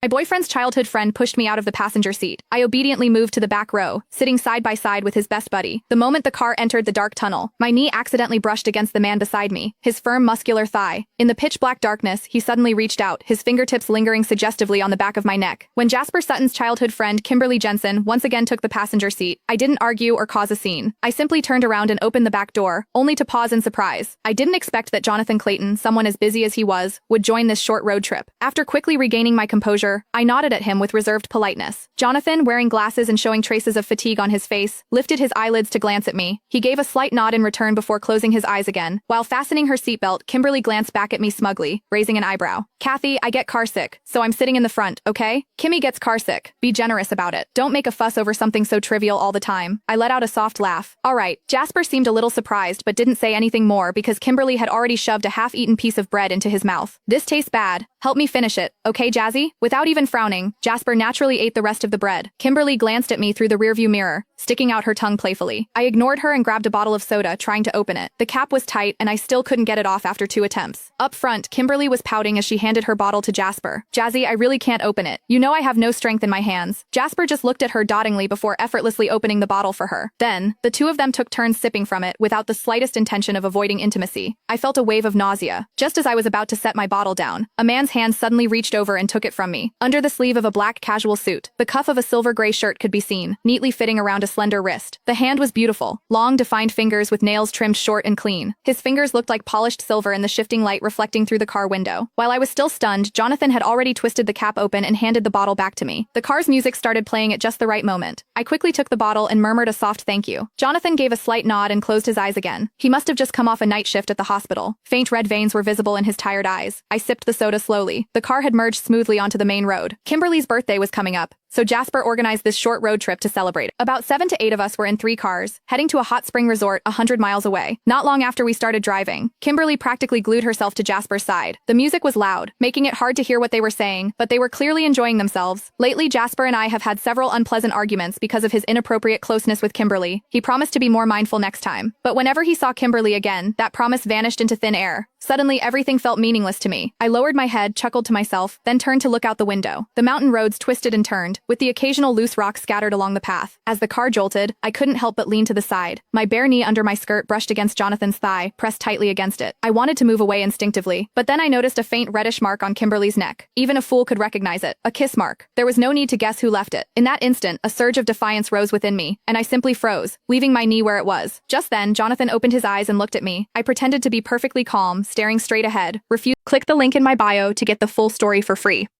My boyfriend's childhood friend pushed me out of the passenger seat. I obediently moved to the back row, sitting side by side with his best buddy. The moment the car entered the dark tunnel, my knee accidentally brushed against the man beside me, his firm muscular thigh. In the pitch-black darkness, he suddenly reached out, his fingertips lingering suggestively on the back of my neck. When Jasper Sutton's childhood friend Kimberly Jensen once again took the passenger seat, I didn't argue or cause a scene. I simply turned around and opened the back door, only to pause in surprise. I didn't expect that Jonathan Clayton, someone as busy as he was, would join this short road trip. After quickly regaining my composure, I nodded at him with reserved politeness. Jonathan, wearing glasses and showing traces of fatigue on his face, lifted his eyelids to glance at me. He gave a slight nod in return before closing his eyes again. While fastening her seatbelt, Kimberly glanced back at me smugly, raising an eyebrow. Kathy, I get carsick, so I'm sitting in the front, okay? Kimmy gets carsick. Be generous about it. Don't make a fuss over something so trivial all the time. I let out a soft laugh. All right. Jasper seemed a little surprised but didn't say anything more because Kimberly had already shoved a half-eaten piece of bread into his mouth. This tastes bad. Help me finish it, okay, Jazzy? Without even frowning, Jasper naturally ate the rest of the bread. Kimberly glanced at me through the rearview mirror, sticking out her tongue playfully. I ignored her and grabbed a bottle of soda, trying to open it. The cap was tight, and I still couldn't get it off after 2 attempts. Up front, Kimberly was pouting as she handed her bottle to Jasper. Jazzy, I really can't open it. You know I have no strength in my hands. Jasper just looked at her dotingly before effortlessly opening the bottle for her. Then, the two of them took turns sipping from it without the slightest intention of avoiding intimacy. I felt a wave of nausea. Just as I was about to set my bottle down, a man's hand suddenly reached over and took it from me. Under the sleeve of a black casual suit, the cuff of a silver-gray shirt could be seen, neatly fitting around a slender wrist. The hand was beautiful, long, defined fingers with nails trimmed short and clean. His fingers looked like polished silver in the shifting light reflecting through the car window. While I was still stunned, Jonathan had already twisted the cap open and handed the bottle back to me. The car's music started playing at just the right moment. I quickly took the bottle and murmured a soft thank you. Jonathan gave a slight nod and closed his eyes again. He must have just come off a night shift at the hospital. Faint red veins were visible in his tired eyes. I sipped the soda slowly. The car had merged smoothly onto the main road. Kimberly's birthday was coming up, so Jasper organized this short road trip to celebrate. About 7 to 8 of us were in 3 cars, heading to a hot spring resort 100 miles away. Not long after we started driving, Kimberly practically glued herself to Jasper's side. The music was loud, making it hard to hear what they were saying, but they were clearly enjoying themselves. Lately, Jasper and I have had several unpleasant arguments because of his inappropriate closeness with Kimberly. He promised to be more mindful next time. But whenever he saw Kimberly again, that promise vanished into thin air. Suddenly, everything felt meaningless to me. I lowered my head, chuckled to myself, then turned to look out the window. The mountain roads twisted and turned, with the occasional loose rocks scattered along the path. As the car jolted, I couldn't help but lean to the side. My bare knee under my skirt brushed against Jonathan's thigh, pressed tightly against it. I wanted to move away instinctively, but then I noticed a faint reddish mark on Kimberly's neck. Even a fool could recognize it. A kiss mark. There was no need to guess who left it. In that instant, a surge of defiance rose within me, and I simply froze, leaving my knee where it was. Just then, Jonathan opened his eyes and looked at me. I pretended to be perfectly calm, staring straight ahead. Click the link in my bio to get the full story for free.